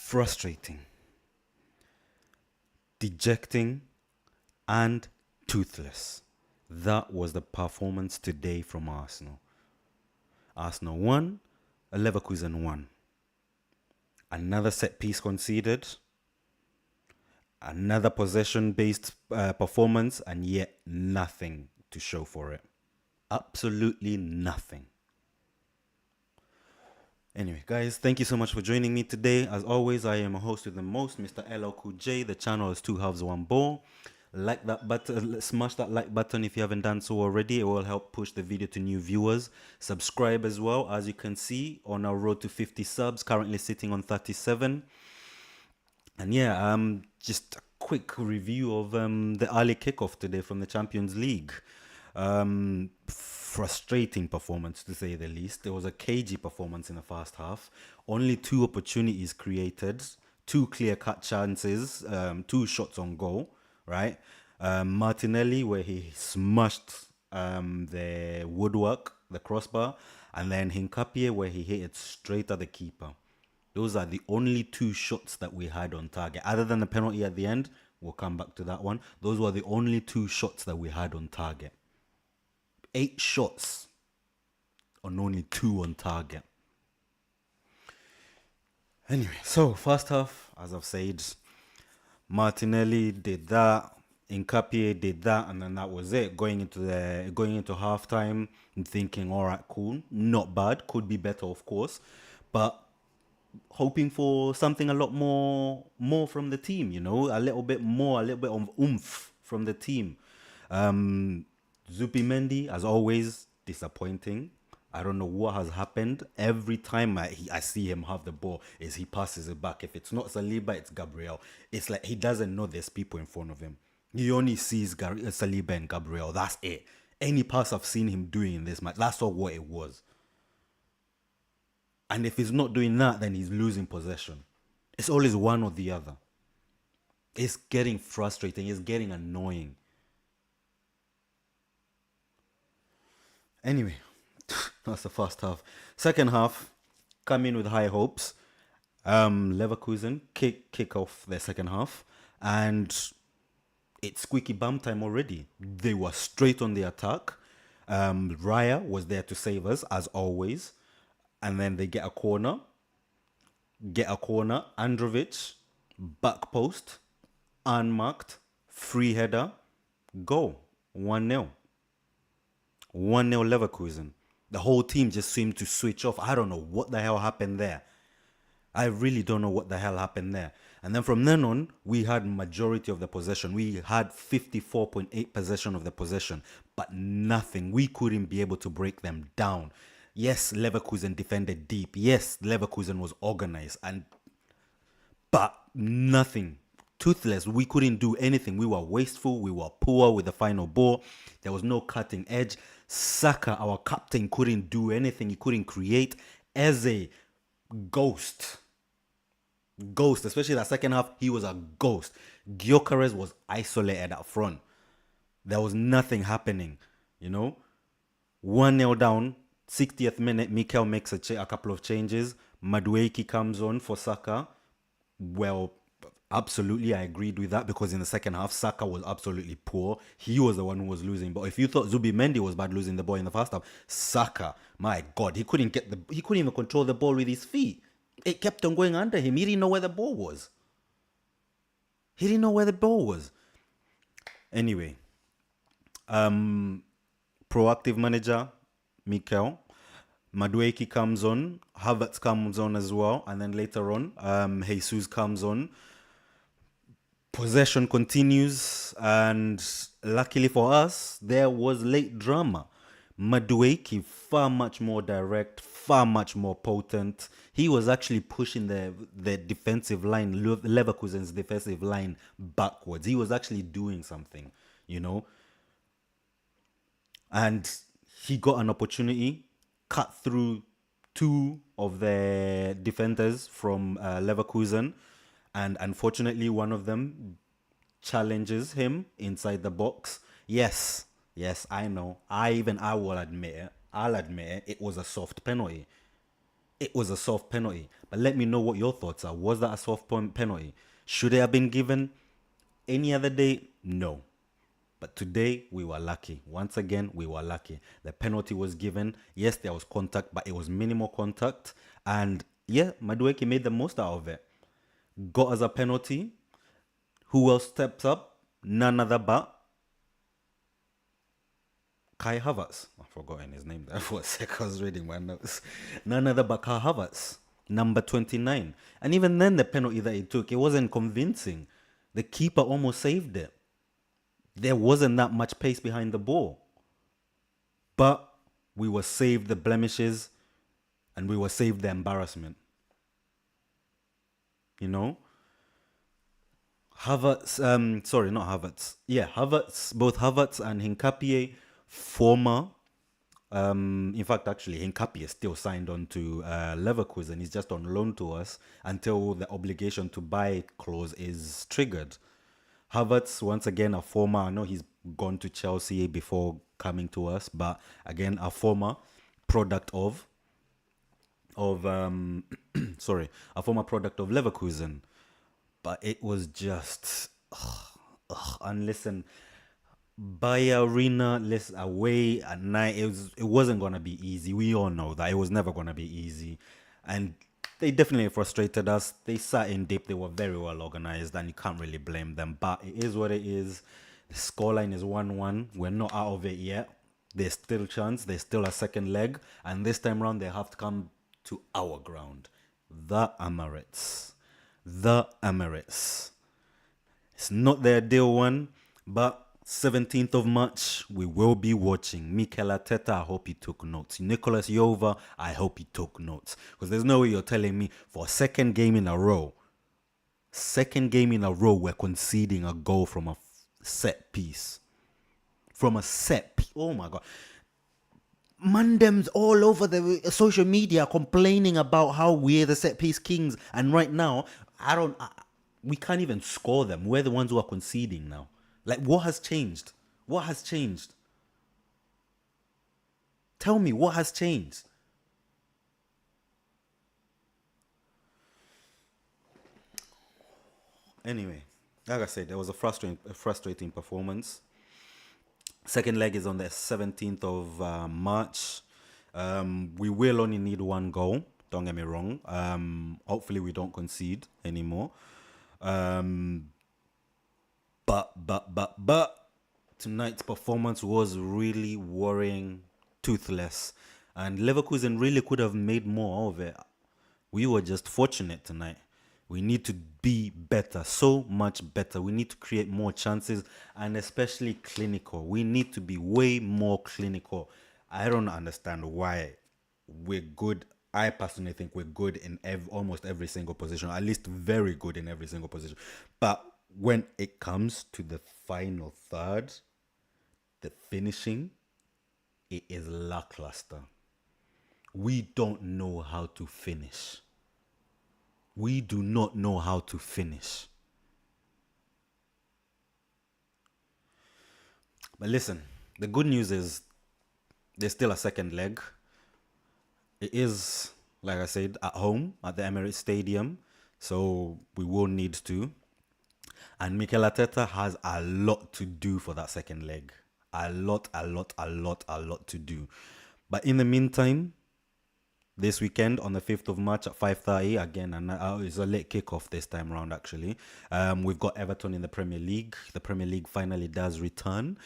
frustrating, dejecting, and toothless. That was the performance today from Arsenal. Arsenal won, Leverkusen won. Another set piece conceded, another possession-based performance, and yet nothing to show for it. Absolutely nothing. Anyway, guys, thank you so much for joining me today. As always, I am a host with the most, Mr. LLQJ. The channel is 2 halves 1 ball. Like that button, smash that like button if you haven't done so already. It will help push the video to new viewers. Subscribe as well, as you can see, on our road to 50 subs, currently sitting on 37. And yeah, just a quick review of the early kickoff today from the Champions League. Frustrating performance, to say the least. There was a cagey performance in the first half. Only 2 opportunities created, 2 clear-cut chances, 2 shots on goal, right? Martinelli, where he smashed the woodwork, the crossbar, and then Hincapie, where he hit it straight at the keeper. Those are the only 2 shots that we had on target. Other than the penalty at the end, we'll come back to that one. Those were the only 2 shots that we had on target. 8 shots on only 2 on target. Anyway, so first half, as I've said, Martinelli did that, Hincapie did that, and then that was it. Going into halftime, I'm thinking, all right, cool, not bad, could be better, of course, but hoping for something a lot more from the team, you know, a little bit of oomph from the team. Zubimendi, as always, disappointing. I don't know what has happened. Every time I see him have the ball, is he passes it back. If it's not Saliba, it's Gabriel. It's like he doesn't know there's people in front of him. He only sees Saliba and Gabriel. That's it. Any pass I've seen him doing in this match, that's not what it was. And if he's not doing that, then he's losing possession. It's always one or the other. It's getting frustrating. It's getting annoying. Anyway, that's the first half. Second half, come in with high hopes. Leverkusen kick off their second half, and it's squeaky bum time already. They were straight on the attack. Raya was there to save us, as always. And then they get a corner. Andrich, back post, unmarked, free header, goal, 1-0. 1-0 Leverkusen. The whole team just seemed to switch off. I don't know what the hell happened there. I really don't know what the hell happened there. And then from then on, we had majority of the possession. We had 54.8% possession of the possession, but nothing. We couldn't be able to break them down. Yes, Leverkusen defended deep. Yes, Leverkusen was organized, but nothing. Toothless. We couldn't do anything. We were wasteful. We were poor with the final ball. There was no cutting edge. Saka, our captain, couldn't do anything. He couldn't create. Eze, ghost, especially that second half, he was a ghost. Gyökeres was isolated up front. There was nothing happening, you know. 1-0 down, 60th minute, Mikel makes a couple of changes. Madueke comes on for Saka. Well, absolutely, I agreed with that, because in the second half, Saka was absolutely poor. He was the one who was losing. But if you thought Zubimendi was bad losing the ball in the first half, Saka, my God, he couldn't even control the ball with his feet. It kept on going under him. He didn't know where the ball was. Anyway, proactive manager, Mikel. Madueke comes on. Havertz comes on as well. And then later on, Jesus comes on. Possession continues, and luckily for us, there was late drama. Madueke, far much more direct, far much more potent. He was actually pushing the defensive line, Leverkusen's defensive line, backwards. He was actually doing something, you know. And he got an opportunity, cut through 2 of the defenders from Leverkusen, and unfortunately one of them challenges him inside the box. Yes, I know. I will admit it. I'll admit it. It was a soft penalty. it was a soft penalty. But let me know what your thoughts are. Was that a soft penalty? Should it have been given any other day? No. But today we were lucky. Once again, we were lucky. The penalty was given. Yes, there was contact, but it was minimal contact. And yeah, Madueke made the most out of it. Got us a penalty. Who else steps up? None other but Kai Havertz. I've forgotten his name there for a sec. I was reading my notes. None other but Kai Havertz, number 29. And even then, the penalty that he took, it wasn't convincing. The keeper almost saved it. There wasn't that much pace behind the ball. But we were saved the blemishes and we were saved the embarrassment. You know? Havertz, sorry, not Havertz. Yeah, Havertz, both Havertz and Hincapie, former. In fact, actually, Hincapie is still signed on to Leverkusen. He's just on loan to us until the obligation to buy clause is triggered. Havertz, once again, a former. I know he's gone to Chelsea before coming to us, but again, a former product of sorry, a former product of Leverkusen. But it was just, and listen, by arena, listen, away at night, it wasn't gonna be easy. We all know that it was never gonna be easy, and they definitely frustrated us. They sat in deep. They were very well organized, and you can't really blame them. But it is what it is. The scoreline is 1-1. We're not out of it yet. There's still chance. There's still a second leg, and this time round they have to come to our ground, the Emirates. The Emirates. It's not the ideal one, but 17th of March, we will be watching. Mikel Arteta, I hope he took notes. Nicolas Jova, I hope he took notes. Because there's no way you're telling me for a second game in a row, we're conceding a goal from a set piece. From a set piece. Oh my God. Mandem's all over the social media complaining about how we're the set piece kings. And right now, we can't even score them. We're the ones who are conceding now. Like, what has changed? What has changed? Tell me, what has changed? Anyway, like I said, there was a frustrating performance. Second leg is on the 17th of March. We will only need one goal. Don't get me wrong. Hopefully we don't concede anymore. But tonight's performance was really worrying, toothless, and Leverkusen really could have made more of it. We were just fortunate tonight. We need to be better, so much better. We need to create more chances, and especially clinical. We need to be way more clinical. I don't understand why we're good. I personally think we're good in almost every single position, at least very good in every single position. But when it comes to the final third, the finishing, it is lackluster. We don't know how to finish. We do not know how to finish. But listen, the good news is there's still a second leg. It is, like I said, at home at the Emirates Stadium. So we will need to. And Mikel Arteta has a lot to do for that second leg. A lot to do. But in the meantime, this weekend on the 5th of March at 5:30, again, and it's a late kickoff this time around actually. We've got Everton in the Premier League. The Premier League finally does return.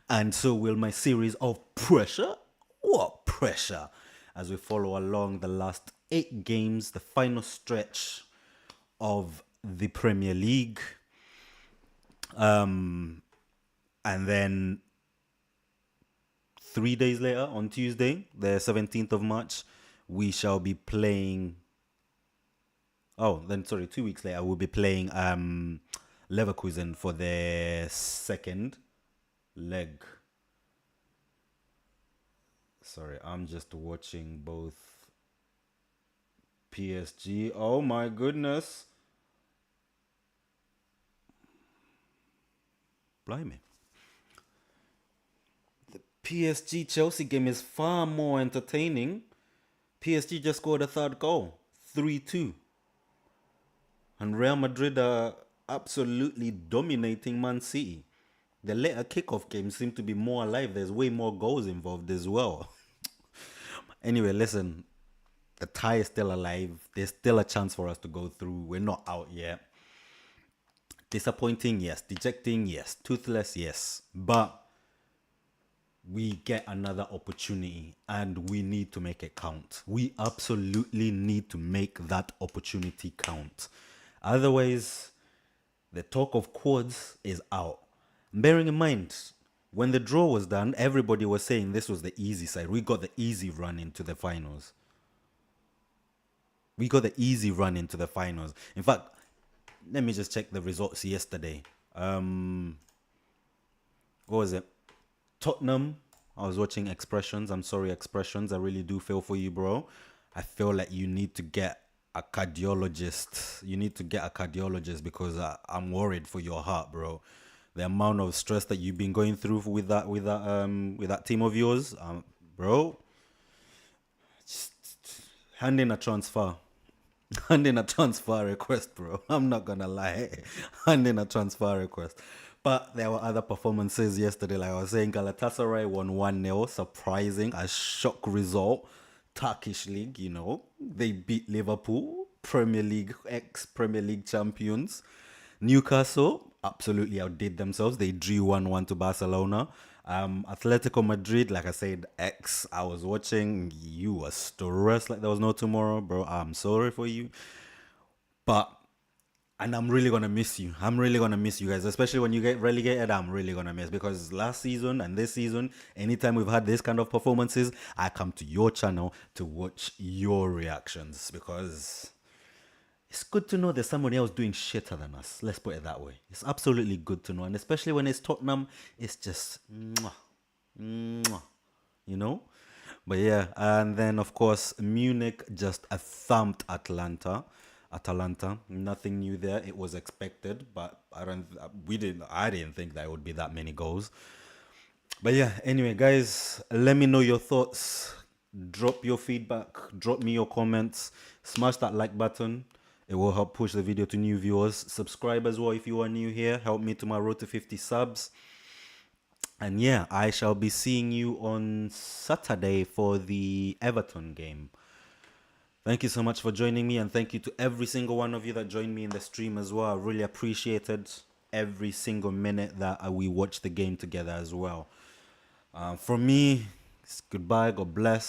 And so will my series of pressure. What pressure? As we follow along the last 8 games, the final stretch of the Premier League. And then 3 days later, on Tuesday, the 17th of March, we shall be playing. 2 weeks later, we'll be playing Leverkusen for the second leg. Sorry, I'm just watching both PSG. Oh my goodness. Blimey. The PSG Chelsea game is far more entertaining. PSG just scored a third goal, 3-2. And Real Madrid are absolutely dominating Man City. The later kickoff games seem to be more alive. There's way more goals involved as well. Anyway, listen, the tie is still alive. There's still a chance for us to go through. We're not out yet. Disappointing, yes. Dejecting, yes. Toothless, yes. But we get another opportunity and we need to make it count. We absolutely need to make that opportunity count. Otherwise, the talk of quads is out. Bearing in mind, when the draw was done, everybody was saying this was the easy side. We got the easy run into the finals. We got the easy run into the finals. In fact, let me just check the results yesterday. What was it? Tottenham. I was watching Expressions. I'm sorry, Expressions. I really do feel for you, bro. I feel like you need to get a cardiologist. You need to get a cardiologist because I'm worried for your heart, bro. The amount of stress that you've been going through with that team of yours, bro. Just hand in a transfer. Hand in a transfer request, bro. I'm not gonna lie. Hand in a transfer request. But there were other performances yesterday. Like I was saying, Galatasaray won 1-0. Surprising. A shock result. Turkish League, you know. They beat Liverpool. Premier League, ex-Premier League champions. Newcastle absolutely outdid themselves. They drew 1-1 to Barcelona. Atletico Madrid, like I said, I was watching. You were stressed like there was no tomorrow, bro. I'm sorry for you. And I'm really going to miss you. I'm really going to miss you guys, especially when you get relegated. I'm really going to miss because last season and this season, anytime we've had this kind of performances, I come to your channel to watch your reactions because it's good to know there's somebody else doing shitter than us. Let's put it that way. It's absolutely good to know. And especially when it's Tottenham, it's just, mwah, mwah, you know? But yeah, and then of course, Munich just thumped Atalanta. Nothing new there. It was expected, but I didn't think that it would be that many goals. But yeah, anyway, guys, let me know your thoughts. Drop your feedback. Drop me your comments. Smash that like button. It will help push the video to new viewers. Subscribe as well if you are new here. Help me to my road to 50 subs. And yeah, I shall be seeing you on Saturday for the Everton game. Thank you so much for joining me, and thank you to every single one of you that joined me in the stream as well. I really appreciated every single minute that we watched the game together as well. From me, it's goodbye, God bless.